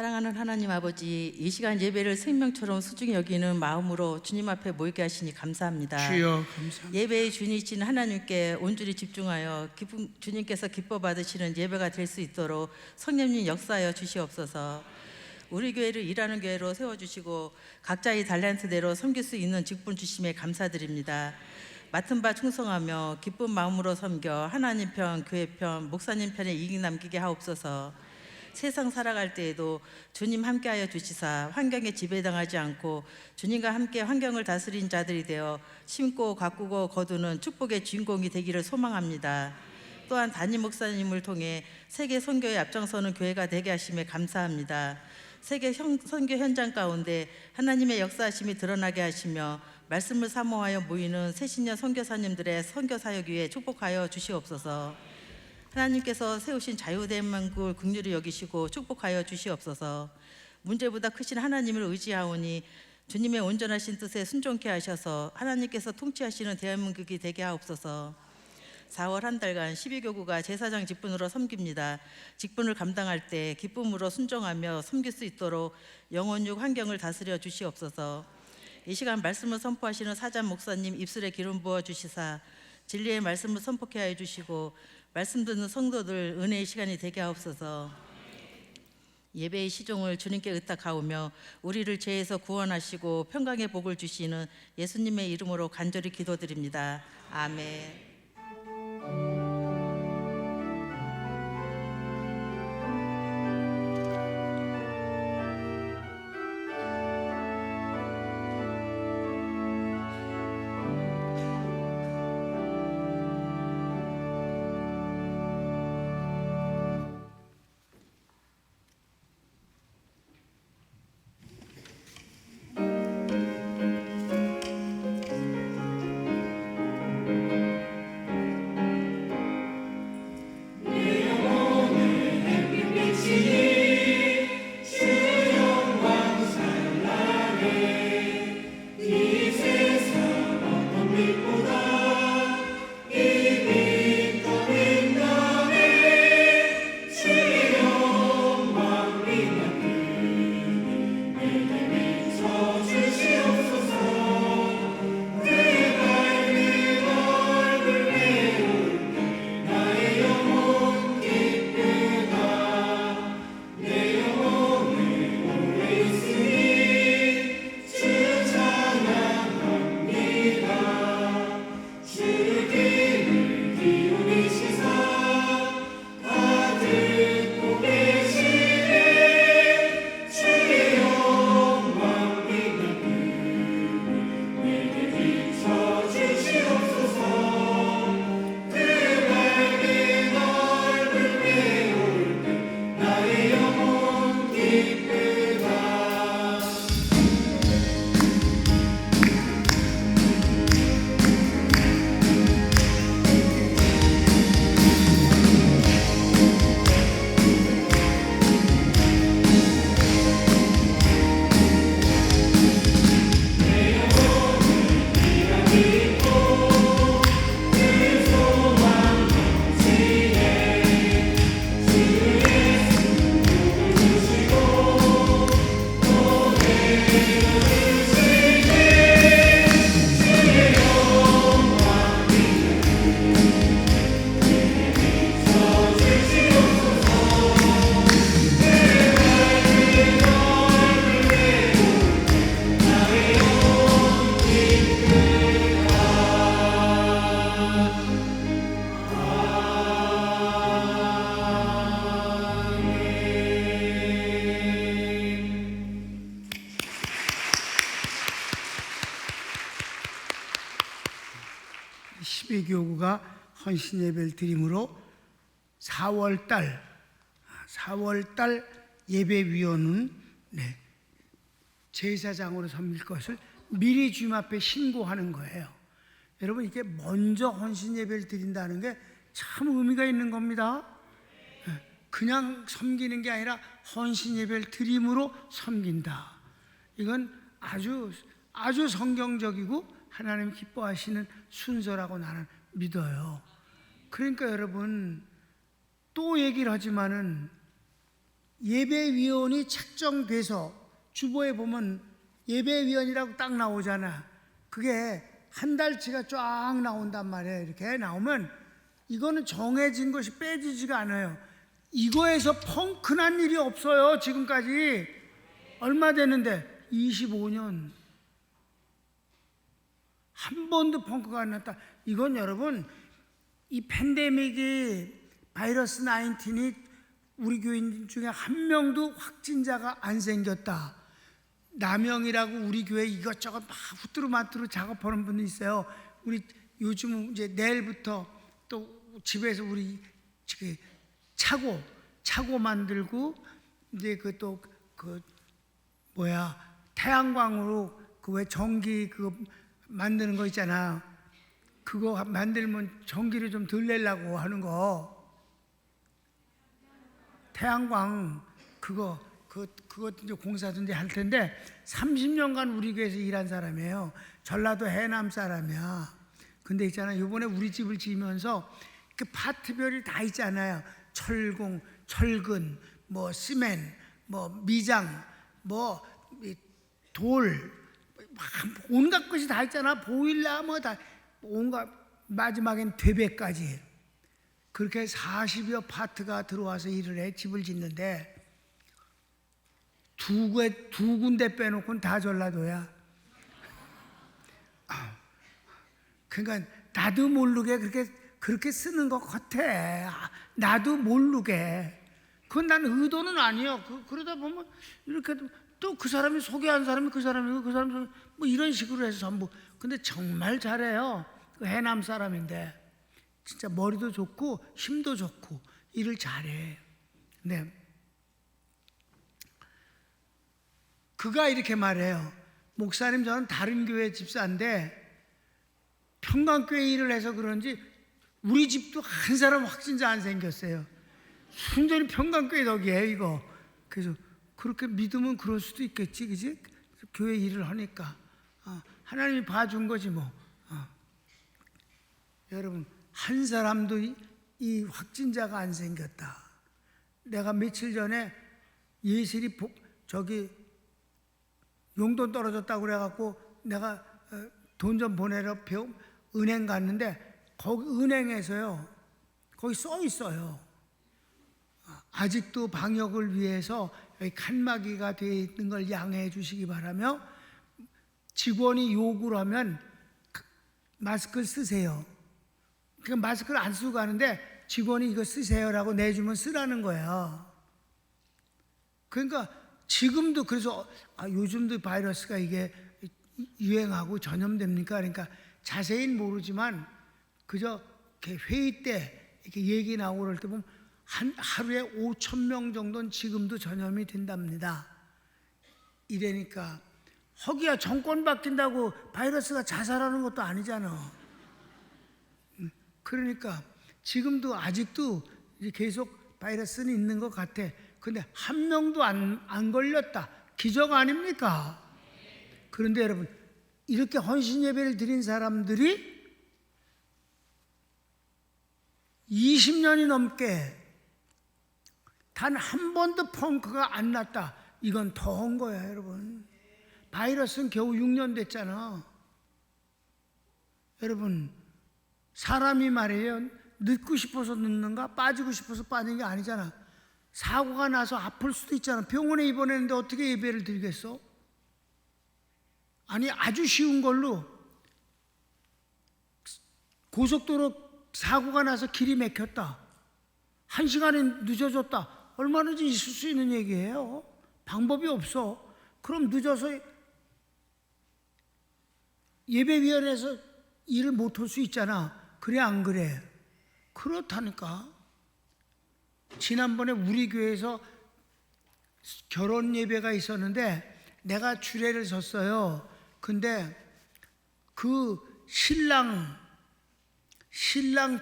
사랑하는 하나님 아버지, 이 시간 예배를 생명처럼 소중히 여기는 마음으로 주님 앞에 모이게 하시니 감사합니다. 주여 감사합니다. 예배의 주니신 하나님께 온전히 집중하여 주님께서 기뻐 받으시는 예배가 될 수 있도록 성령님 역사하여 주시옵소서. 우리 교회를 일하는 교회로 세워주시고 각자의 달란트대로 섬길 수 있는 직분 주심에 감사드립니다. 맡은 바 충성하며 기쁜 마음으로 섬겨 하나님 편, 교회 편, 목사님 편에 이익 남기게 하옵소서. 세상 살아갈 때에도 주님 함께하여 주시사 환경에 지배당하지 않고 주님과 함께 환경을 다스린 자들이 되어 심고 가꾸고 거두는 축복의 주인공이 되기를 소망합니다. 또한 담임 목사님을 통해 세계 선교에 앞장서는 교회가 되게 하심에 감사합니다. 세계 선교 현장 가운데 하나님의 역사하심이 드러나게 하시며 말씀을 사모하여 모이는 새신년 선교사님들의 선교 사역 위에 축복하여 주시옵소서. 하나님께서 세우신 자유대한민국을 긍휼히 여기시고 축복하여 주시옵소서. 문제보다 크신 하나님을 의지하오니 주님의 온전하신 뜻에 순종케 하셔서 하나님께서 통치하시는 대한민국이 되게 하옵소서. 4월 한 달간 12교구가 제사장 직분으로 섬깁니다. 직분을 감당할 때 기쁨으로 순종하며 섬길 수 있도록 영혼육 환경을 다스려 주시옵소서. 이 시간 말씀을 선포하시는 사장 목사님 입술에 기름 부어 주시사 진리의 말씀을 선포케 하여 주시고 말씀 듣는 성도들 은혜의 시간이 되게 하옵소서. 예배의 시종을 주님께 의탁하오며 우리를 죄에서 구원하시고 평강의 복을 주시는 예수님의 이름으로 간절히 기도드립니다. 아멘. 교구가 헌신 예배를 드림으로 4월달 예배위원은 제사장으로 섬길 것을 미리 주님 앞에 신고하는 거예요. 여러분, 이게 먼저 헌신 예배를 드린다는 게 참 의미가 있는 겁니다. 그냥 섬기는 게 아니라 헌신 예배를 드림으로 섬긴다. 이건 아주 성경적이고 하나님 기뻐하시는 순서라고 나는 믿어요. 그러니까 여러분, 또 얘기를 하지만은 예배위원이 책정돼서 주보에 보면 예배위원이라고 딱 나오잖아. 그게 한 달치가 쫙 나온단 말이에요. 이렇게 나오면 이거는 정해진 것이 빼지지가 않아요. 이거에서 펑크난 일이 없어요. 지금까지 얼마 됐는데 25년 한 번도 펑크가 안 났다. 이건 여러분 이 팬데믹이 바이러스 19이 우리 교인 중에 한 명도 확진자가 안 생겼다. 남영이라고 우리 교회 이것저것 막 후뚜루마뚜루 작업하는 분이 있어요. 우리 요즘 이제 내일부터 또 집에서 우리 차고 만들고 이제 태양광으로 그 왜 전기 그거 만드는 거 있잖아. 그거 만들면 전기를 좀 덜 내려고 하는 거. 태양광 그거 이제 공사든지 할 텐데 30년간 우리 교회에서 일한 사람이에요. 전라도 해남 사람이야. 근데 있잖아, 이번에 우리 집을 지으면서 그 파트별이 다 있잖아요. 철공, 철근, 뭐 시멘, 뭐 미장, 뭐 돌, 온갖 것이 다 있잖아. 보일러 뭐 다 온갖, 마지막엔 되배까지. 그렇게 40여 파트가 들어와서 일을 해. 집을 짓는데 두 군데 빼놓고는 다 전라도야. 그러니까 나도 모르게 그렇게 쓰는 것 같아. 나도 모르게. 그건 난 의도는 아니야. 그러다 보면 이렇게 또 그 사람이 소개한 사람이 그 사람이고 그 사람이 뭐 이런 식으로 해서 전부. 근데 정말 잘해요. 그 해남 사람인데 진짜 머리도 좋고 힘도 좋고 일을 잘해. 네. 그가 이렇게 말해요. 목사님, 저는 다른 교회 집사인데 평강교회 일을 해서 그런지 우리 집도 한 사람 확진자 안 생겼어요. 순전히 평강교회 덕이에요, 이거. 그래서 그렇게 믿으면 그럴 수도 있겠지, 그지? 교회 일을 하니까 하나님이 봐준 거지 뭐. 여러분, 한 사람도 이 확진자가 안 생겼다. 내가 며칠 전에 예슬이 용돈 떨어졌다고 그래갖고 내가 돈 좀 보내러 은행 갔는데 거기 은행에서요, 거기 써 있어요. 아직도 방역을 위해서 여기 칸막이가 되어 있는 걸 양해해 주시기 바라며 직원이 요구를 하면 마스크를 쓰세요. 그 마스크를 안 쓰고 가는데 직원이 이거 쓰세요라고 내주면 쓰라는 거예요. 그러니까 지금도 그래서 요즘도 바이러스가 이게 유행하고 전염됩니까? 그러니까 자세히는 모르지만 그저 이렇게 회의 때 이렇게 얘기 나오고 그럴 때 보면 하루에 5,000명 정도는 지금도 전염이 된답니다. 이러니까 허기야, 정권 바뀐다고 바이러스가 자살하는 것도 아니잖아. 그러니까 지금도 아직도 계속 바이러스는 있는 것 같아. 근데 한 명도 안 걸렸다. 기적 아닙니까? 그런데 여러분, 이렇게 헌신 예배를 드린 사람들이 20년이 넘게 단 한 번도 펑크가 안 났다. 이건 더한 거야, 여러분. 바이러스는 겨우 6년 됐잖아. 여러분, 사람이 말이에요, 늦고 싶어서 늦는가 빠지고 싶어서 빠지는 게 아니잖아. 사고가 나서 아플 수도 있잖아. 병원에 입원했는데 어떻게 예배를 드리겠어? 아니, 아주 쉬운 걸로 고속도로 사고가 나서 길이 막혔다. 1시간이 늦어졌다. 얼마든지 있을 수 있는 얘기예요. 방법이 없어. 그럼 늦어서 예배위원회에서 일을 못할 수 있잖아. 그래 안 그래? 그렇다니까. 지난번에 우리 교회에서 결혼 예배가 있었는데 내가 주례를 섰어요. 근데 그 신랑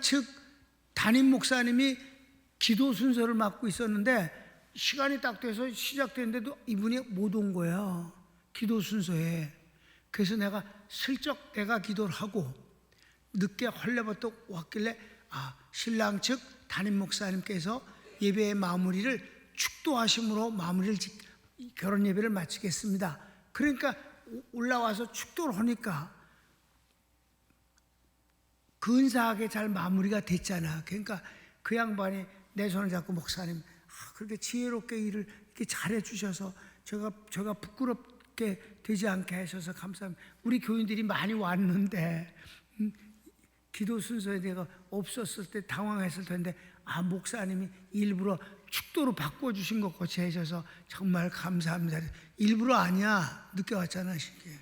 측 담임 목사님이 기도 순서를 맡고 있었는데 시간이 딱 돼서 시작됐는데도 이분이 못 온 거야. 기도 순서에. 그래서 내가 슬쩍 내가 기도를 하고 늦게 헐레벌떡 왔길래 신랑 측 담임 목사님께서 예배의 마무리를 축도하심으로 결혼 예배를 마치겠습니다. 그러니까 올라와서 축도를 하니까 근사하게 잘 마무리가 됐잖아. 그러니까 그 양반이 내 손을 잡고 목사님 그렇게 지혜롭게 일을 이렇게 잘해 주셔서 제가 부끄럽게 되지 않게 하셔서 감사합니다. 우리 교인들이 많이 왔는데 기도 순서에 내가 없었을 때 당황했을 텐데 목사님이 일부러 축도로 바꿔주신 것 같이 해주셔서 정말 감사합니다. 일부러 아니야. 늦게 왔잖아. 신기해.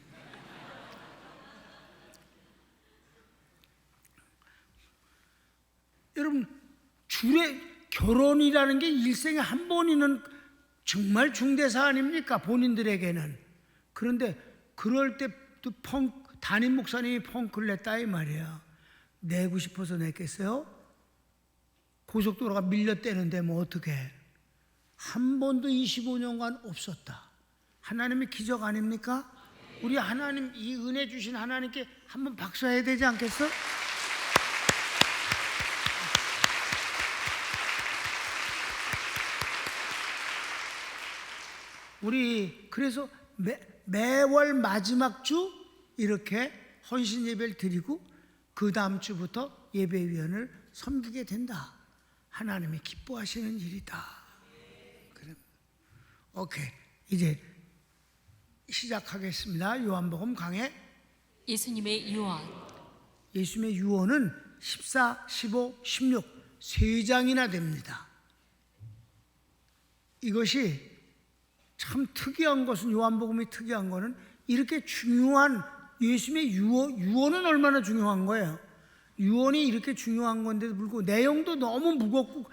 여러분 결혼이라는 게 일생에 한 번이는 정말 중대사 아닙니까? 본인들에게는. 그런데 그럴 때 또 담임 목사님이 펑크를 냈다 이 말이야. 내고 싶어서 냈겠어요? 고속도로가 밀렸대는데 뭐 어떻게 한 번도 25년간 없었다. 하나님의 기적 아닙니까? 우리 하나님 이 은혜 주신 하나님께 한번 박수해야 되지 않겠어? 우리 그래서 매월 마지막 주 이렇게 헌신 예배를 드리고 그 다음 주부터 예배위원을 섬기게 된다. 하나님이 기뻐하시는 일이다. 그래. 오케이. 이제 시작하겠습니다. 요한복음 강해. 예수님의 유언. 예수님의 유언은 14, 15, 16 3장이나 됩니다. 이것이 참 특이한 것은 요한복음이 특이한 거는 이렇게 중요한 예수님의 유언은 얼마나 중요한 거예요. 유언이 이렇게 중요한 건데도 불구하고 내용도 너무 무겁고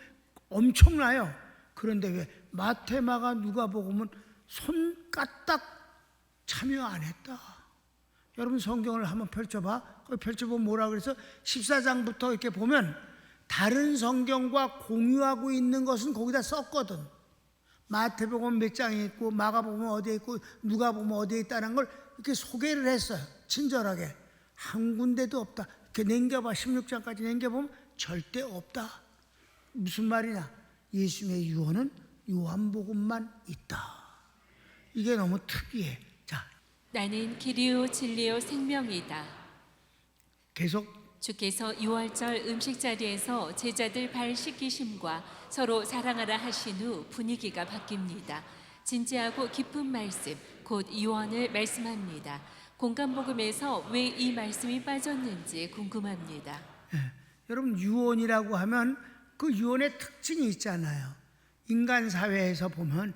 엄청나요. 그런데 왜 마태, 마가, 누가복음은 손까딱 참여 안 했다. 여러분 성경을 한번 펼쳐봐. 펼쳐보면 뭐라 그래서 14장부터 이렇게 보면 다른 성경과 공유하고 있는 것은 거기다 썼거든. 마태복음 몇 장에 있고 마가복음 어디에 있고 누가복음 어디에 있다는 걸 이렇게 소개를 했어요. 친절하게. 한 군데도 없다. 이렇게 넘겨봐. 16장까지 넘겨보면 절대 없다. 무슨 말이냐? 예수님의 유언은 요한복음만 있다. 이게 너무 특이해. 자, 나는 길이요 진리요 생명이다. 계속 주께서 유월절 음식 자리에서 제자들 발 씻기심과 서로 사랑하라 하신 후 분위기가 바뀝니다. 진지하고 깊은 말씀, 곧 유언을 말씀합니다. 공간복음에서 왜 이 말씀이 빠졌는지 궁금합니다. 여러분 유언이라고 하면 그 유언의 특징이 있잖아요. 인간 사회에서 보면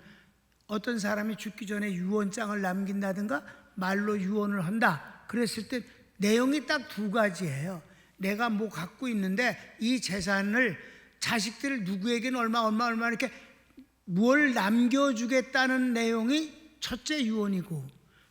어떤 사람이 죽기 전에 유언장을 남긴다든가 말로 유언을 한다. 그랬을 때 내용이 딱 두 가지예요. 내가 뭐 갖고 있는데 이 재산을 자식들 누구에게는 얼마 이렇게 뭘 남겨주겠다는 내용이 첫째 유언이고,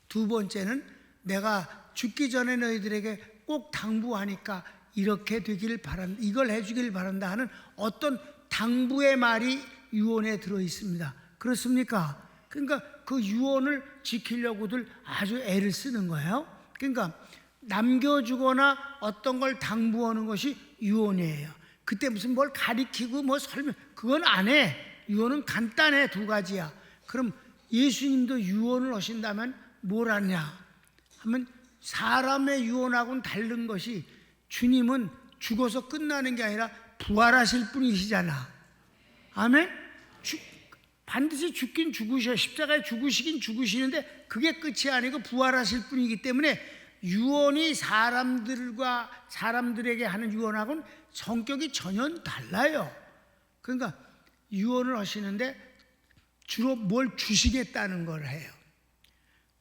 두 번째는 내가 죽기 전에 너희들에게 꼭 당부하니까 이렇게 되길 바란다, 이걸 해주길 바란다 하는 어떤 당부의 말이 유언에 들어 있습니다. 그렇습니까? 그러니까 그 유언을 지키려고들 아주 애를 쓰는 거예요. 그러니까 남겨주거나 어떤 걸 당부하는 것이 유언이에요. 그때 무슨 뭘 가리키고 뭐 설명, 그건 안 해. 유언은 간단해. 두 가지야. 그럼 예수님도 유언을 하신다면 뭘 하냐 하면 사람의 유언하고는 다른 것이 주님은 죽어서 끝나는 게 아니라 부활하실 분이시잖아. 아멘? 반드시 죽긴 죽으셔. 십자가에 죽으시긴 죽으시는데 그게 끝이 아니고 부활하실 분이기 때문에 유언이 사람들에게 하는 유언하고는 성격이 전혀 달라요. 그러니까 유언을 하시는데 주로 뭘 주시겠다는 걸 해요.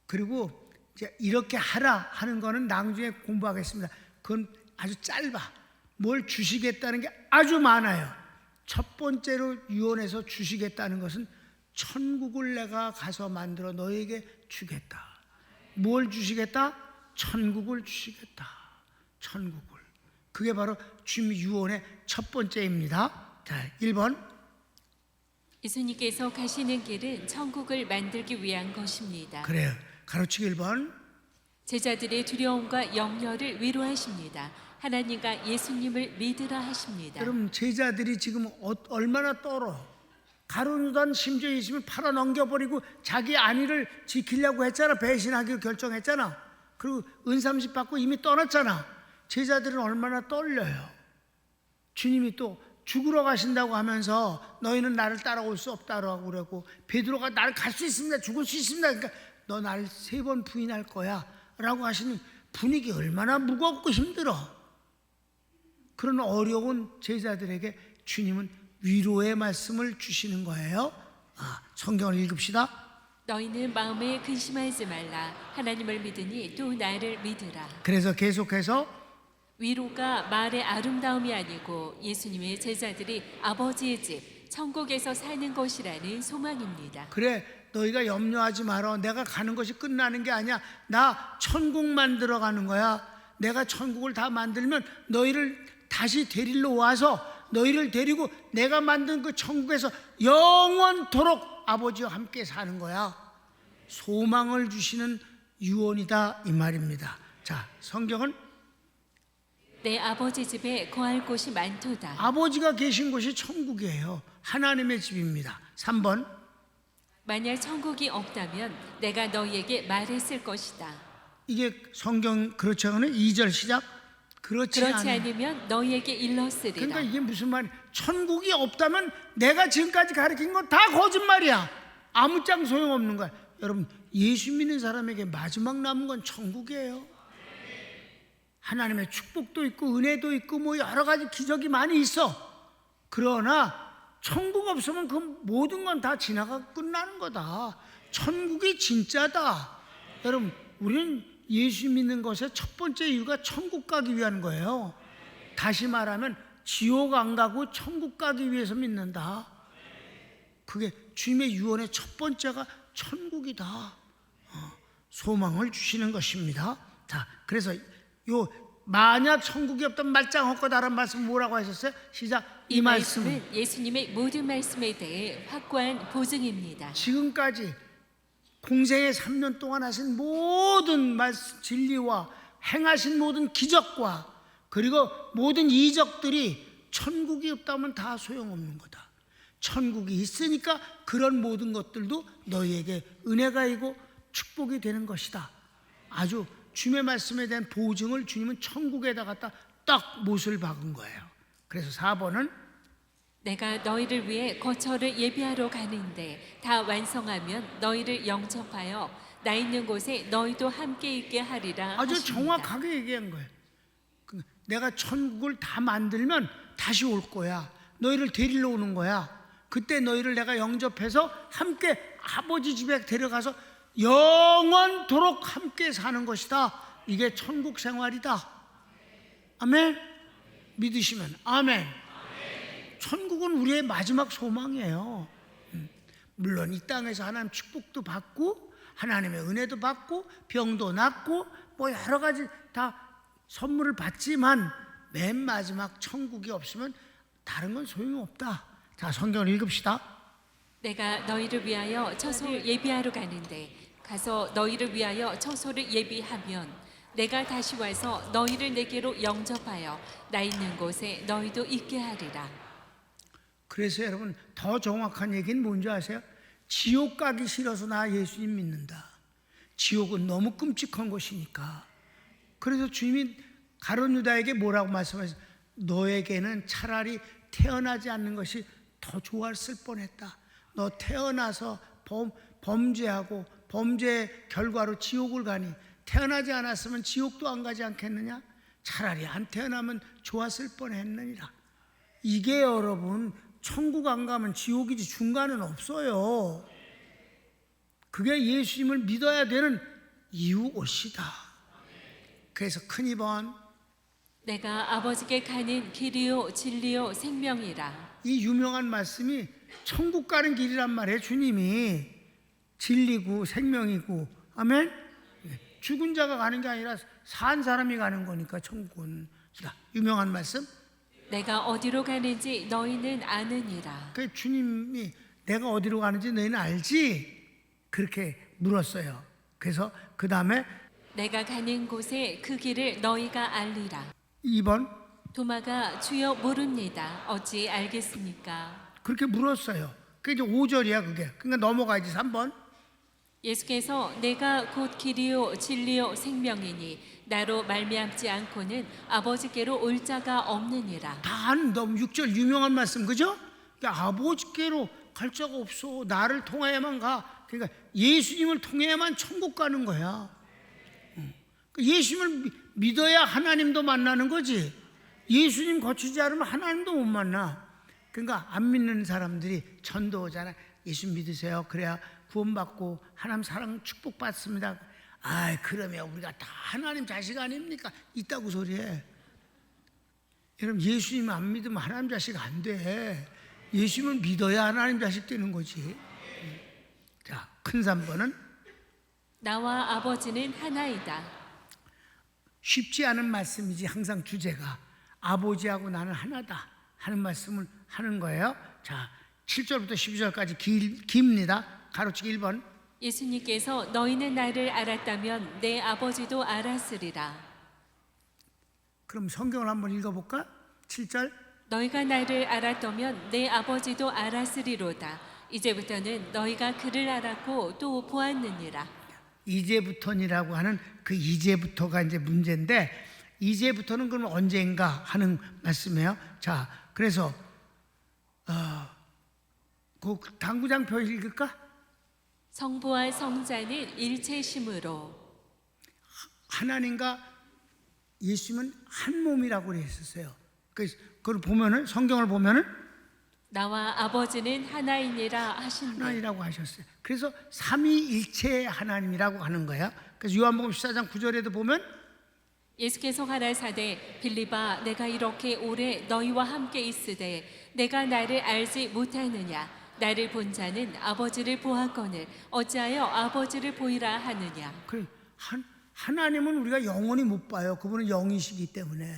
그리고 이제 이렇게 하라 하는 거는 나중에 공부하겠습니다. 그건 아주 짧아. 뭘 주시겠다는 게 아주 많아요. 첫 번째로 유언해서 주시겠다는 것은 천국을 내가 가서 만들어 너에게 주겠다. 뭘 주시겠다? 천국을 주시겠다. 천국을. 그게 바로 주님 유언의 첫 번째입니다. 자, 1번. 예수님께서 가시는 길은 천국을 만들기 위한 것입니다. 그래요. 가로치기 1번. 제자들의 두려움과 염려를 위로하십니다. 하나님과 예수님을 믿으라 하십니다. 여러분 제자들이 지금 얼마나 떨어. 가룟유다는 심지어 예수님을 팔아 넘겨버리고 자기 안위를 지키려고 했잖아. 배신하기로 결정했잖아. 그리고 은삼십 받고 이미 떠났잖아. 제자들은 얼마나 떨려요. 주님이 또 죽으러 가신다고 하면서 너희는 나를 따라올 수 없다라고 그러고, 베드로가 나를 갈 수 있습니다, 죽을 수 있습니다, 그러니까 너 나를 3번 부인할 거야 라고 하시는 분위기 얼마나 무겁고 힘들어. 그런 어려운 제자들에게 주님은 위로의 말씀을 주시는 거예요. 성경을 읽읍시다. 너희는 마음에 근심하지 말라. 하나님을 믿으니 또 나를 믿으라. 그래서 계속해서 위로가 말의 아름다움이 아니고 예수님의 제자들이 아버지의 집 천국에서 사는 것이라는 소망입니다. 그래, 너희가 염려하지 마라. 내가 가는 것이 끝나는 게 아니야. 나 천국 만들어 가는 거야. 내가 천국을 다 만들면 너희를 다시 데리러 와서 너희를 데리고 내가 만든 그 천국에서 영원토록 아버지와 함께 사는 거야. 소망을 주시는 유언이다 이 말입니다. 자, 성경은 내 아버지 집에 거할 곳이 많도다. 아버지가 계신 곳이 천국이에요. 하나님의 집입니다. 3번 만약 천국이 없다면 내가 너희에게 말했을 것이다. 이게 성경 그렇지 않으면 2절 시작. 그렇지 않으면 너희에게 일렀으리라. 그러니까 이게 무슨 말이야? 천국이 없다면 내가 지금까지 가르친 건 다 거짓말이야. 아무짝도 소용없는 거야. 여러분, 예수 믿는 사람에게 마지막 남은 건 천국이에요. 하나님의 축복도 있고 은혜도 있고 뭐 여러 가지 기적이 많이 있어. 그러나 천국 없으면 그 모든 건 다 지나가 끝나는 거다. 천국이 진짜다. 여러분, 우리는 예수 믿는 것의 첫 번째 이유가 천국 가기 위한 거예요. 다시 말하면 지옥 안 가고 천국 가기 위해서 믿는다. 그게 주님의 유언의 첫 번째가 천국이다. 소망을 주시는 것입니다. 자, 그래서 요 만약 천국이 없다면 말짱 헛거다라는 말씀 뭐라고 하셨어요? 시작. 이 말씀은 예수님의 모든 말씀에 대해 확고한 보증입니다. 지금까지 공생의 3년 동안 하신 모든 말씀, 진리와 행하신 모든 기적과 그리고 모든 이적들이 천국이 없다면 다 소용없는 거다. 천국이 있으니까 그런 모든 것들도 너희에게 은혜가 있고 축복이 되는 것이다. 아주 주님의 말씀에 대한 보증을 주님은 천국에다 갖다 딱 못을 박은 거예요. 그래서 4번은 내가 너희를 위해 거처를 예비하러 가는데 다 완성하면 너희를 영접하여 나 있는 곳에 너희도 함께 있게 하리라 아주 하십니다. 정확하게 얘기한 거예요. 내가 천국을 다 만들면 다시 올 거야. 너희를 데리러 오는 거야. 그때 너희를 내가 영접해서 함께 아버지 집에 데려가서 영원토록 함께 사는 것이다. 이게 천국 생활이다. 아멘. 믿으시면 아멘. 천국은 우리의 마지막 소망이에요. 물론 이 땅에서 하나님 축복도 받고 하나님의 은혜도 받고 병도 낫고 뭐 여러 가지 다 선물을 받지만 맨 마지막 천국이 없으면 다른 건 소용없다. 자, 성경을 읽읍시다. 내가 너희를 위하여 처소를 예비하러 가는데 가서 너희를 위하여 처소를 예비하면 내가 다시 와서 너희를 내게로 영접하여 나 있는 곳에 너희도 있게 하리라. 그래서 여러분, 더 정확한 얘기는 뭔지 아세요? 지옥 가기 싫어서 나 예수님 믿는다. 지옥은 너무 끔찍한 것이니까. 그래서 주님이 가룟 유다에게 뭐라고 말씀하셨어요? 너에게는 차라리 태어나지 않는 것이 더 좋았을 뻔했다. 너 태어나서 범죄하고 범죄의 결과로 지옥을 가니 태어나지 않았으면 지옥도 안 가지 않겠느냐? 차라리 안 태어나면 좋았을 뻔했느니라. 이게 여러분, 천국 안 가면 지옥이지 중간은 없어요. 그게 예수님을 믿어야 되는 이유것이다. 그래서 큰 2번, 내가 아버지께 가는 길이요 진리요 생명이라. 이 유명한 말씀이 천국 가는 길이란 말이에요. 주님이 진리고 생명이고, 아멘. 죽은 자가 가는 게 아니라 산 사람이 가는 거니까 천국은. 유명한 말씀. 내가 어디로 가는지 너희는 아느니라. 그 주님이 내가 어디로 가는지 너희는 알지? 그렇게 물었어요. 그래서 그 다음에 내가 가는 곳에 그 길을 너희가 알리라. 2번, 도마가 주여 모릅니다. 어찌 알겠습니까? 그렇게 물었어요. 그게 이제 5절이야 그게. 그러니까 넘어가야지 3번. 예수께서 내가 곧 길이요 진리요 생명이니 나로 말미암지 않고는 아버지께로 올 자가 없느니라. 다 너무 6절 유명한 말씀 그죠? 그러니까 아버지께로 갈 자가 없어. 나를 통하여만 가. 그러니까 예수님을 통해야만 천국 가는 거야. 예수님을 믿어야 하나님도 만나는 거지. 예수님 거치지 않으면 하나님도 못 만나. 그러니까 안 믿는 사람들이 전도 오잖아. 예수 믿으세요. 그래야 구원받고 하나님 사랑 축복받습니다. 아, 그러면 우리가 다 하나님 자식 아닙니까? 있다고 소리해. 여러분, 예수님 안 믿으면 하나님 자식 안 돼. 예수님을 믿어야 하나님 자식 되는 거지. 자, 큰 3번은 나와 아버지는 하나이다. 쉽지 않은 말씀이지. 항상 주제가 아버지하고 나는 하나다 하는 말씀을 하는 거예요. 자, 7절부터 12절까지 깁니다. 가로치기 1번. 예수님께서 너희는 나를 알았다면 내 아버지도 알았으리라. 그럼 성경을 한번 읽어볼까? 7절. 너희가 나를 알았다면 내 아버지도 알았으리로다. 이제부터는 너희가 그를 알았고 또 보았느니라. 이제부터니라고 하는 그 이제부터가 이제 문제인데, 이제부터는 그럼 언젠가 하는 말씀이에요. 자, 그래서 그 당구장표 읽을까? 성부와 성자는 일체심으로. 하나님과 예수님은 한 몸이라고 그랬었어요. 그걸 보면은, 성경을 보면은 나와 아버지는 하나이니라 하신대. 하나님이라고 하셨어요. 그래서 삼위일체의 하나님이라고 하는 거예요. 그래서 요한복음 14장 9절에도 보면 예수께서 가라사대 빌립아 내가 이렇게 오래 너희와 함께 있으되 내가 나를 알지 못하느냐. 나를 본 자는 아버지를 보았거늘 어찌하여 아버지를 보이라 하느냐. 하나님은 우리가 영원히 못 봐요. 그분은 영이시기 때문에.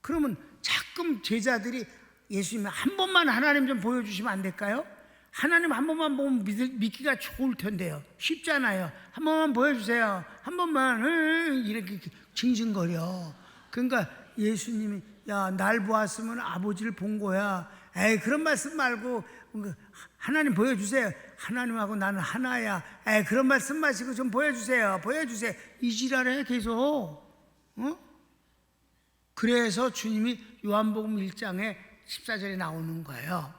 그러면 자꾸 제자들이 예수님 한 번만 하나님 좀 보여주시면 안 될까요? 하나님 한 번만 보면 믿기가 좋을 텐데요. 쉽잖아요. 한 번만 보여주세요. 한 번만 이렇게 징징거려. 그러니까 예수님이 야, 날 보았으면 아버지를 본 거야. 에이, 그런 말씀 말고 하나님 보여주세요. 하나님하고 나는 하나야. 에이, 그런 말씀 마시고 좀 보여주세요. 보여주세요. 이 지랄해 계속. 그래서 주님이 요한복음 1장에 14절에 나오는 거예요.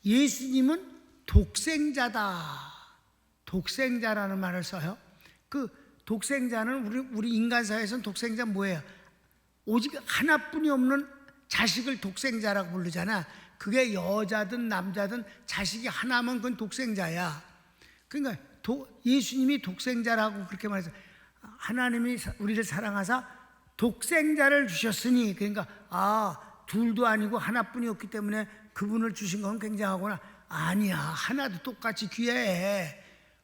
예수님은 독생자다. 독생자라는 말을 써요. 그 독생자는 우리 인간 사회에서는 독생자 뭐예요? 오직 하나뿐이 없는 자식을 독생자라고 부르잖아. 그게 여자든 남자든 자식이 하나면 그건 독생자야. 그러니까 예수님이 독생자라고 그렇게 말해서 하나님이 우리를 사랑하사 독생자를 주셨으니, 그러니까 둘도 아니고 하나뿐이 없기 때문에 그분을 주신 건 굉장하구나. 아니야, 하나도 똑같이 귀해.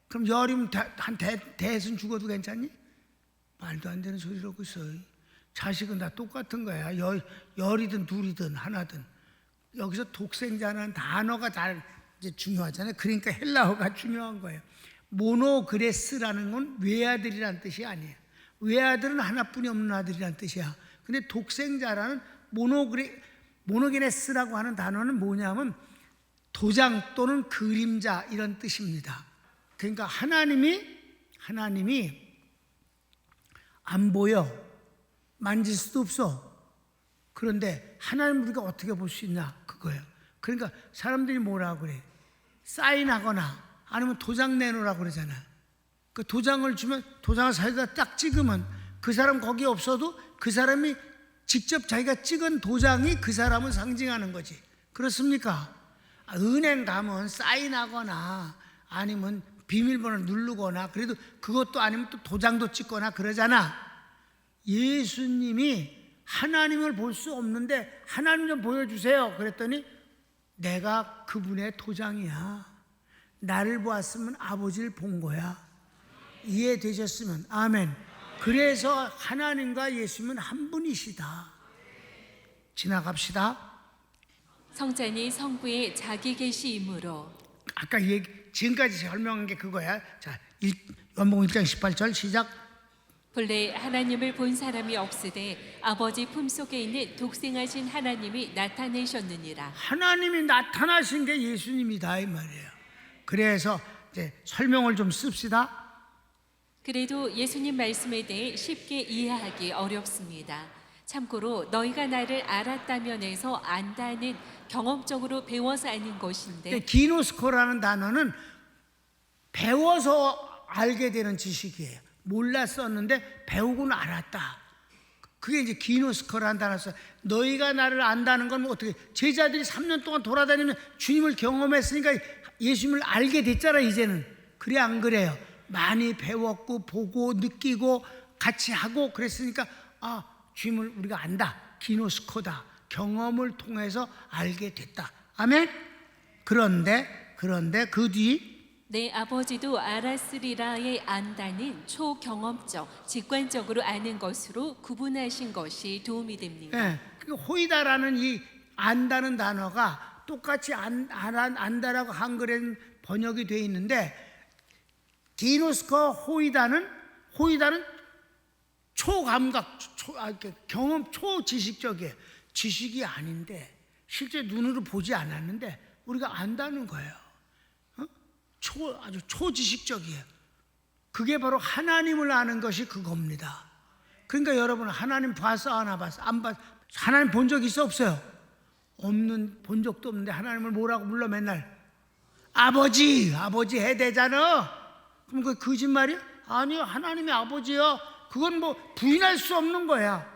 그럼 열이면 한 대순 죽어도 괜찮니? 말도 안 되는 소리를 하고 있어. 자식은 다 똑같은 거야. 열이든 둘이든 하나든. 여기서 독생자는 단어가 다 이제 중요하잖아요. 그러니까 헬라어가 중요한 거예요. 모노그레스라는 건 외아들이라는 뜻이 아니에요. 외아들은 하나뿐이 없는 아들이라는 뜻이야. 근데 독생자라는 모노게네스라고 하는 단어는 뭐냐면 도장 또는 그림자 이런 뜻입니다. 그러니까 하나님이 안 보여. 만질 수도 없어. 그런데 하나님 우리가 어떻게 볼 수 있나? 그거예요. 그러니까 사람들이 뭐라고 그래? 사인하거나 아니면 도장 내놓으라고 그러잖아. 그 도장을 주면 도장을 사이다 딱 찍으면 그 사람 거기 없어도 그 사람이 직접 자기가 찍은 도장이 그 사람을 상징하는 거지. 그렇습니까? 은행 가면 사인하거나 아니면 비밀번호를 누르거나 그래도 그것도 아니면 또 도장도 찍거나 그러잖아. 예수님이 하나님을 볼 수 없는데 하나님 좀 보여주세요. 그랬더니 내가 그분의 도장이야. 나를 보았으면 아버지를 본 거야. 이해되셨으면 아멘. 그래서 하나님과 예수님은 한 분이시다. 지나갑시다. 성자니 성부의 자기 계시이므로. 아까 지금까지 설명한 게 그거야. 자, 요한복음 1장 18절 시작. 본래 하나님을 본 사람이 없으되 아버지 품속에 있는 독생하신 하나님이 나타내셨느니라. 하나님이 나타나신 게 예수님이다 이 말이에요. 그래서 이제 설명을 좀 씁시다. 그래도 예수님 말씀에 대해 쉽게 이해하기 어렵습니다. 참고로 너희가 나를 알았다면에서 안다는 경험적으로 배워서 아는 것인데, 기노스코라는 단어는 배워서 알게 되는 지식이에요. 몰랐었는데 배우고는 알았다. 그게 이제 기노스코라는 단어였어요. 너희가 나를 안다는 건 어떻게, 제자들이 3년 동안 돌아다니면 주님을 경험했으니까 예수님을 알게 됐잖아 이제는. 그래 안 그래요? 많이 배웠고 보고 느끼고 같이 하고 그랬으니까 아, 주님을 우리가 안다. 기노스코다. 경험을 통해서 알게 됐다. 아멘. 그런데 그 뒤 내 아버지도 알았으리라의 안다는 초경험적, 직관적으로 아는 것으로 구분하신 것이 도움이 됩니다. 예, 호이다라는 이 안다는 단어가 똑같이 안다라고 한글에 번역이 되어 있는데, 디노스코와 호이다는 초감각, 경험, 초지식적이에요. 지식이 아닌데 실제 눈으로 보지 않았는데 우리가 안다는 거예요. 아주 초지식적이에요. 그게 바로 하나님을 아는 것이 그겁니다. 그러니까 여러분, 하나님 봤어 안 봤어? 안 봤어? 하나님 본 적 있어 없어요? 본 적도 없는데 하나님을 뭐라고 불러 맨날? 아버지 해야 되잖아. 그럼 그게 거짓말이야? 아니요, 하나님이 아버지요. 그건 뭐 부인할 수 없는 거야.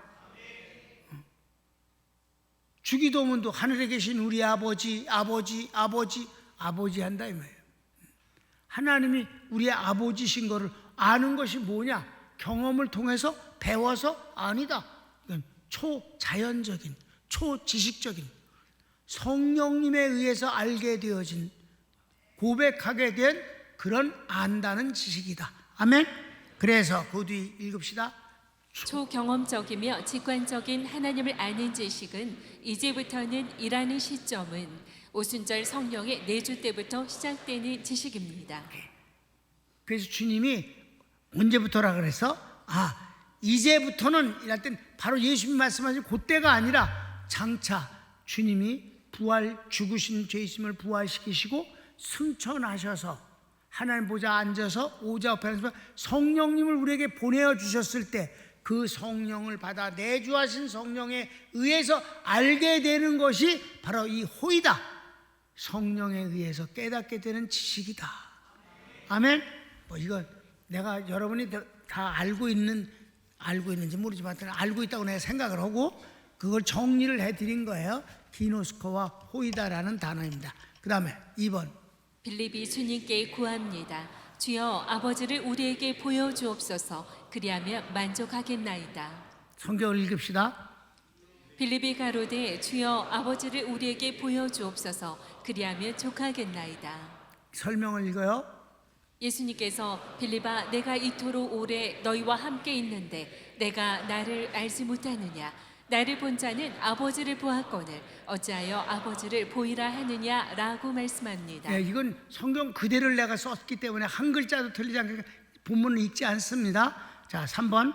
주기도문도 하늘에 계신 우리 아버지 한다 이 말이에요. 하나님이 우리의 아버지신 것을 아는 것이 뭐냐? 경험을 통해서 배워서 아니다. 초자연적인, 초지식적인, 성령님에 의해서 알게 되어진, 고백하게 된 그런 안다는 지식이다. 아멘. 그래서 그 뒤 읽읍시다. 초경험적이며 직관적인 하나님을 아는 지식은 이제부터는 이라는 시점은 오순절 성령의 내주 때부터 시작되는 지식입니다. 그래서 주님이 언제부터라 그래서 이제부터는 이럴 땐 바로 예수님 말씀하신 그때가 아니라 장차 주님이 죽으신 죄심을 부활시키시고 승천하셔서 하나님 보좌 앉아서 오좌우편에서 성령님을 우리에게 보내어 주셨을 때 그 성령을 받아 내주하신 성령에 의해서 알게 되는 것이 바로 이 호이다. 성령에 의해서 깨닫게 되는 지식이다. 아멘. 이거 내가 여러분이 다 알고 있는지 모르지만 알고 있다고 내가 생각을 하고 그걸 정리를 해드린 거예요. 기노스코와 호이다라는 단어입니다. 그 다음에 2번. 빌립이 주님께 구합니다. 주여 아버지를 우리에게 보여주옵소서. 그리하면 만족하겠나이다. 성경을 읽읍시다. 빌립이 가로되 주여 아버지를 우리에게 보여주옵소서. 그리하면 족하겠나이다. 설명을 읽어요. 예수님께서 빌립아 내가 이토록 오래 너희와 함께 있는데 내가 나를 알지 못하느냐? 나를 본 자는 아버지를 보았거늘 어찌하여 아버지를 보이라 하느냐라고 말씀합니다. 네, 이건 성경 그대로를 내가 썼기 때문에 한 글자도 틀리지 않게 본문을 읽지 않습니다. 자, 3번.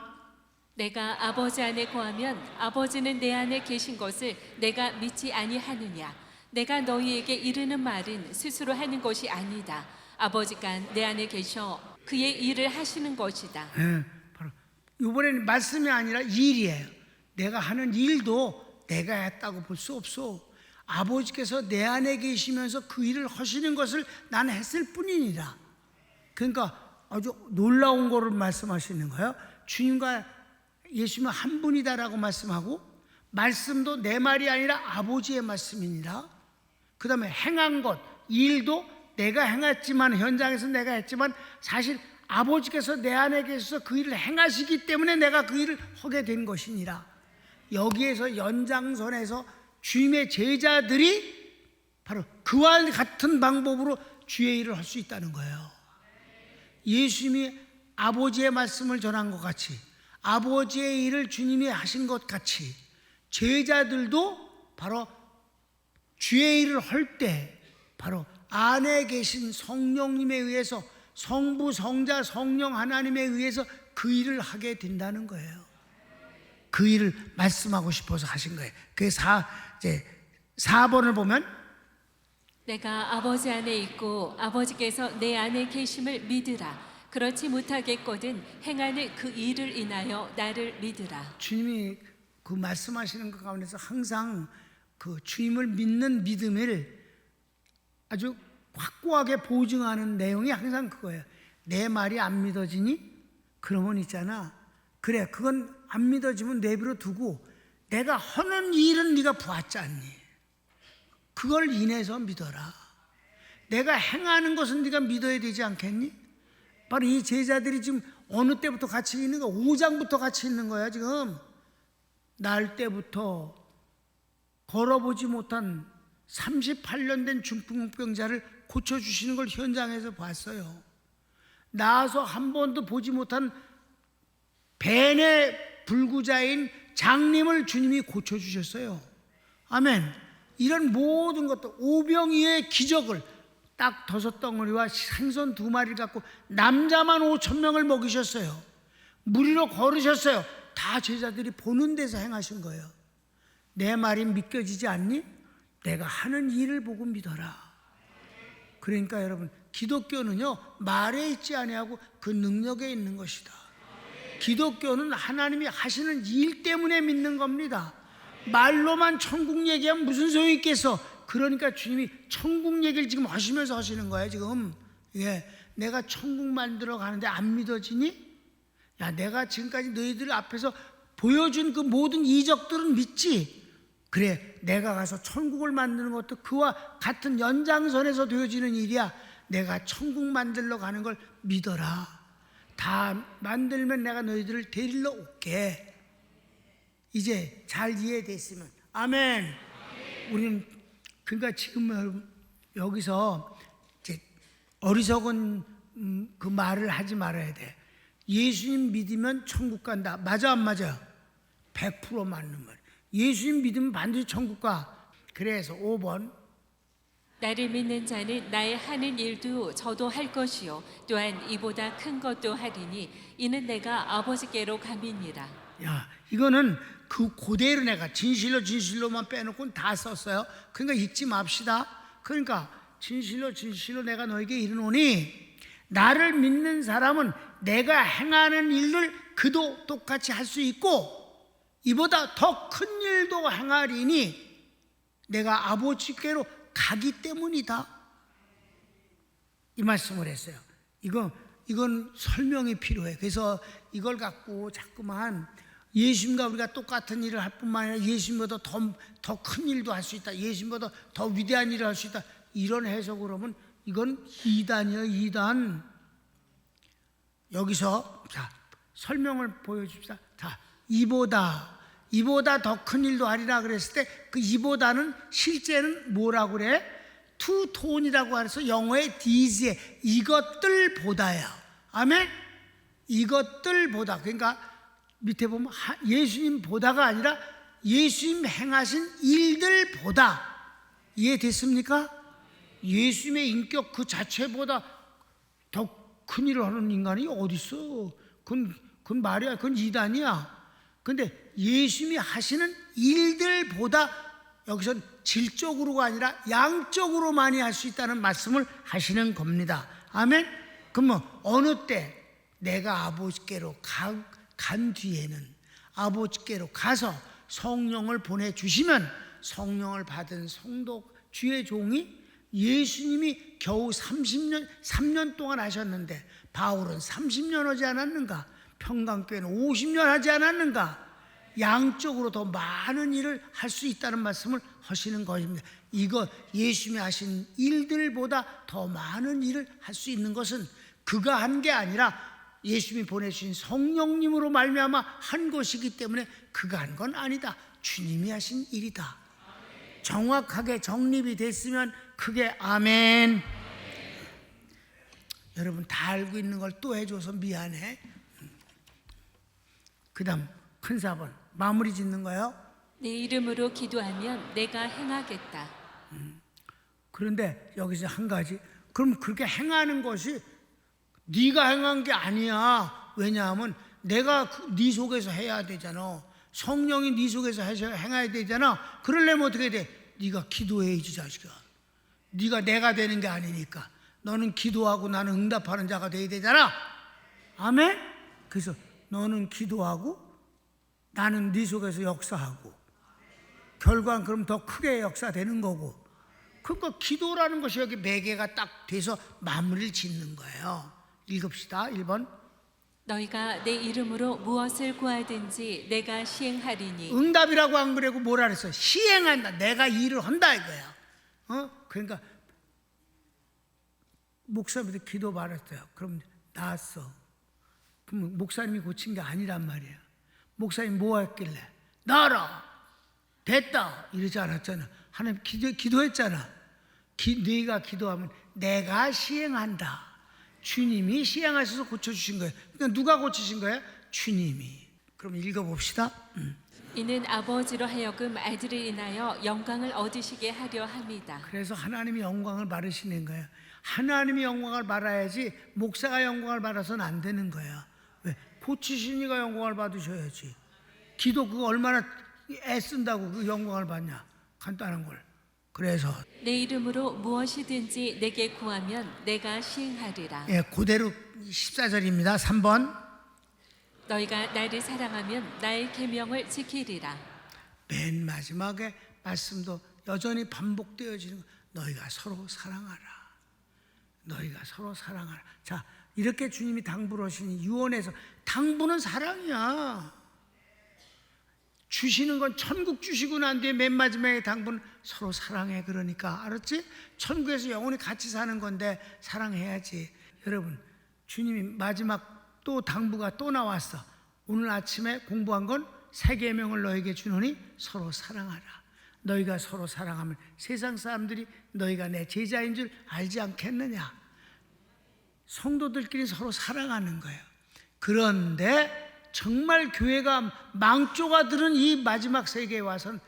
내가 아버지 안에 거하면 아버지는 내 안에 계신 것을 내가 믿지 아니하느냐? 내가 너희에게 이르는 말은 스스로 하는 것이 아니다. 아버지가 내 안에 계셔 그의 일을 하시는 것이다. 네, 바로 이번에는 말씀이 아니라 일이에요. 내가 하는 일도 내가 했다고 볼 수 없어. 아버지께서 내 안에 계시면서 그 일을 하시는 것을 나는 했을 뿐이니라. 그러니까 아주 놀라운 거를 말씀하시는 거예요. 주님과 예수님은 한 분이다라고 말씀하고, 말씀도 내 말이 아니라 아버지의 말씀이니라. 그 다음에 행한 것, 일도 내가 행했지만, 현장에서 내가 했지만 사실 아버지께서 내 안에 계셔서 그 일을 행하시기 때문에 내가 그 일을 하게 된 것이니라. 여기에서 연장선에서 주님의 제자들이 바로 그와 같은 방법으로 주의 일을 할 수 있다는 거예요. 예수님이 아버지의 말씀을 전한 것 같이, 아버지의 일을 주님이 하신 것 같이 제자들도 바로 주의 일을 할 때 바로 안에 계신 성령님에 의해서, 성부, 성자, 성령 하나님에 의해서 그 일을 하게 된다는 거예요. 그 일을 말씀하고 싶어서 하신 거예요. 그래서 4번을 보면 내가 아버지 안에 있고 아버지께서 내 안에 계심을 믿으라. 그렇지 못하겠거든 행하는 그 일을 인하여 나를 믿으라. 주님이 그 말씀하시는 것 가운데서 항상 그 주님을 믿는 믿음을 아주 확고하게 보증하는 내용이 항상 그거예요. 내 말이 안 믿어지니? 그러면 있잖아. 그래, 그건 안 믿어지면 내버려 두고 내가 하는 일은 네가 보았지 않니? 그걸 인해서 믿어라. 내가 행하는 것은 네가 믿어야 되지 않겠니? 바로 이 제자들이 지금 어느 때부터 같이 있는 거야? 5장부터 같이 있는 거야 지금. 날 때부터 걸어보지 못한 38년 된 중풍병자를 고쳐주시는 걸 현장에서 봤어요. 나와서 한 번도 보지 못한 벤의 불구자인 장님을 주님이 고쳐주셨어요. 아멘. 이런 모든 것도 오병이의 기적을 딱 5덩어리와 생선 2마리를 갖고 남자만 5,000명을 먹이셨어요. 무리로 걸으셨어요. 다 제자들이 보는 데서 행하신 거예요. 내 말이 믿겨지지 않니? 내가 하는 일을 보고 믿어라. 그러니까 여러분, 기독교는요 말에 있지 아니하고 그 능력에 있는 것이다. 기독교는 하나님이 하시는 일 때문에 믿는 겁니다. 말로만 천국 얘기하면 무슨 소용이 있겠어? 그러니까 주님이 천국 얘기를 지금 하시면서 하시는 거예요 지금. 예, 내가 천국 만들어 가는데 안 믿어지니? 야, 내가 지금까지 너희들 앞에서 보여준 그 모든 이적들은 믿지? 그래, 내가 가서 천국을 만드는 것도 그와 같은 연장선에서 되어지는 일이야. 내가 천국 만들러 가는 걸 믿어라. 다 만들면 내가 너희들을 데리러 올게. 이제 잘 이해됐으면 아멘. 우리는 그러니까 지금 여기서 이제 어리석은 그 말을 하지 말아야 돼. 예수님 믿으면 천국 간다. 맞아 안 맞아? 100% 맞는 말. 예수님 믿으면 반드시 천국 가. 그래서 5번, 나를 믿는 자는 나의 하는 일도 저도 할 것이요 또한 이보다 큰 것도 하리니 이는 내가 아버지께로 감이니라. 야, 이거는 그 그대로 내가 진실로만 빼놓고는 다 썼어요. 그러니까 읽지 맙시다. 그러니까 진실로 내가 너에게 이르노니 나를 믿는 사람은 내가 행하는 일을 그도 똑같이 할 수 있고 이보다 더 큰 일도 행하리니 내가 아버지께로 가기 때문이다. 이 말씀을 했어요. 이건 설명이 필요해. 그래서 이걸 갖고 자꾸만 예수님과 우리가 똑같은 일을 할 뿐만 아니라 예수님보다 더 큰 일도 할 수 있다. 예수님보다 더 위대한 일을 할 수 있다. 이런 해석으로 하면 이건 이단이에요, 이단. 여기서 자, 설명을 보여줍시다. 자, 이보다 더 큰 일도 하리라 그랬을 때 그 이보다는 실제는 뭐라고 그래? 투 톤이라고 해서 영어의 these, 이것들보다야. 아멘? 이것들보다. 그러니까 밑에 보면 예수님보다가 아니라 예수님 행하신 일들보다. 이해됐습니까? 예수님의 인격 그 자체보다 더 큰 일을 하는 인간이 어디 있어? 그건 말이야. 그건 이단이야. 근데 예수님이 하시는 일들보다 여기선 질적으로가 아니라 양적으로 많이 할 수 있다는 말씀을 하시는 겁니다. 아멘? 그러면 어느 때 내가 아버지께로 간 뒤에는 아버지께로 가서 성령을 보내주시면 성령을 받은 성도 주의 종이 예수님이 겨우 3년 동안 하셨는데 바울은 30년 하지 않았는가? 평강교회는 50년 하지 않았는가? 양쪽으로 더 많은 일을 할 수 있다는 말씀을 하시는 것입니다. 이거 예수님이 하신 일들보다 더 많은 일을 할 수 있는 것은 그가 한 게 아니라 예수님이 보내주신 성령님으로 말미암아 한 것이기 때문에 그가 한 건 아니다. 주님이 하신 일이다. 정확하게 정립이 됐으면 크게 아멘. 여러분 다 알고 있는 걸 또 해줘서 미안해. 그 다음 큰 4번 마무리 짓는 거예요. 내 이름으로 기도하면 내가 행하겠다. 그런데 여기서 한 가지, 그럼 그렇게 행하는 것이 네가 행한 게 아니야. 왜냐하면 내가 네 속에서 해야 되잖아. 성령이 네 속에서 행해야 되잖아. 그러려면 어떻게 돼? 네가 기도해야지 자식아. 네가 내가 되는 게 아니니까. 너는 기도하고 나는 응답하는 자가 돼야 되잖아. 아멘? 그래서 너는 기도하고 나는 네 속에서 역사하고 결과는 그럼 더 크게 역사되는 거고. 그러니까 기도라는 것이 여기 매개가 딱 돼서 마무리를 짓는 거예요. 읽읍시다. 1번. 너희가 내 이름으로 무엇을 구하든지 내가 시행하리니. 응답이라고 안 그러고 뭐라 그랬어? 시행한다. 내가 일을 한다 이거야. 그러니까 목사님한테 기도 받았어요. 그럼 나았어. 그럼 목사님이 고친 게 아니란 말이야. 목사님 뭐 했길래? 나라 됐다 이러지 않았잖아. 하나님 기도했잖아. 네가 기도하면 내가 시행한다. 주님이 시행하셔서 고쳐주신 거예요. 그러니까 누가 고치신 거예요? 주님이. 그럼 읽어봅시다. 이는 아버지로 하여금 아들을 인하여 영광을 얻으시게 하려 함이다. 그래서 하나님이 영광을 받으시는 거예요. 하나님이 영광을 받아야지 목사가 영광을 받아서는 안 되는 거야. 왜? 고치시니가 영광을 받으셔야지. 기도 그거 얼마나 애쓴다고 그 영광을 받냐. 간단한 걸. 그래서 내 이름으로 무엇이든지 내게 구하면 내가 시행하리라. 그대로 14절입니다. 3번. 너희가 나를 사랑하면 나의 계명을 지키리라. 맨 마지막에 말씀도 여전히 반복되어지는 거. 너희가 서로 사랑하라. 너희가 서로 사랑하라. 자, 이렇게 주님이 당부를 하시니 유언에서 당부는 사랑이야. 주시는 건 천국 주시고 난 뒤에 맨 마지막에 당부는 서로 사랑해. 그러니까 알았지? 천국에서 영원히 같이 사는 건데 사랑해야지. 여러분, 주님이 마지막 또 당부가 또 나왔어. 오늘 아침에 공부한 건 새 계명을 너에게 주노니 서로 사랑하라. 너희가 서로 사랑하면 세상 사람들이 너희가 내 제자인 줄 알지 않겠느냐. 성도들끼리 서로 사랑하는 거예요. 그런데 정말 교회가 망조가 들은 이 마지막 세계에 와서는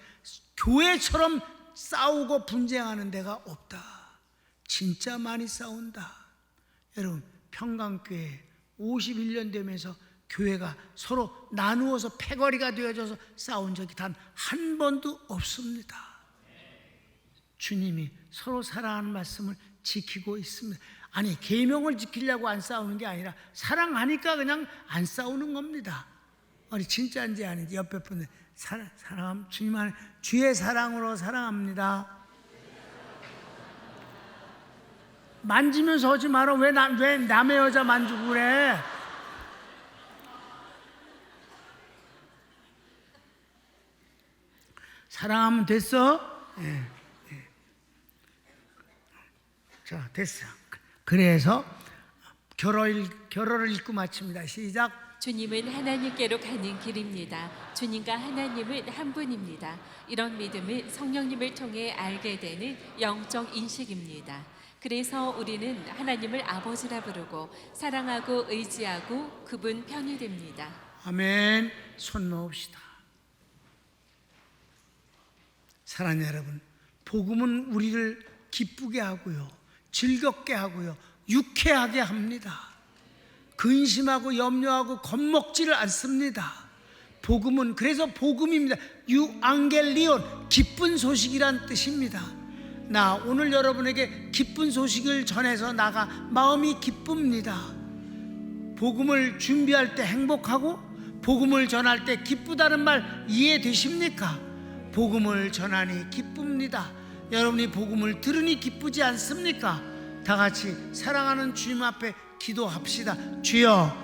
교회처럼 싸우고 분쟁하는 데가 없다. 진짜 많이 싸운다. 여러분, 평강교회 51년 되면서 교회가 서로 나누어서 패거리가 되어져서 싸운 적이 단 한 번도 없습니다. 주님이 서로 사랑하는 말씀을 지키고 있습니다. 아니, 계명을 지키려고 안 싸우는 게 아니라 사랑하니까 그냥 안 싸우는 겁니다. 아니, 진짜인지 아닌지 옆에 분들 사랑함 주님 안에 주의 사랑으로 사랑합니다. 만지면서 하지 마라. 왜 남의 여자 만지고 그래? 사랑하면 됐어? 예. 자, 됐어. 그래서 결어를 읽고 마칩니다. 시작. 주님은 하나님께로 가는 길입니다. 주님과 하나님은 한 분입니다. 이런 믿음은 성령님을 통해 알게 되는 영적 인식입니다. 그래서 우리는 하나님을 아버지라 부르고 사랑하고 의지하고 그분 편이 됩니다. 아멘. 손 놓읍시다. 사랑하는 여러분, 복음은 우리를 기쁘게 하고요, 즐겁게 하고요, 유쾌하게 합니다. 근심하고 염려하고 겁먹지를 않습니다. 복음은 그래서 복음입니다. 유앙겔리온, 기쁜 소식이란 뜻입니다. 나 오늘 여러분에게 기쁜 소식을 전해서 나가 마음이 기쁩니다. 복음을 준비할 때 행복하고 복음을 전할 때 기쁘다는 말 이해되십니까? 복음을 전하니 기쁩니다. 여러분이 복음을 들으니 기쁘지 않습니까? 다 같이 사랑하는 주님 앞에 기도합시다. 주여,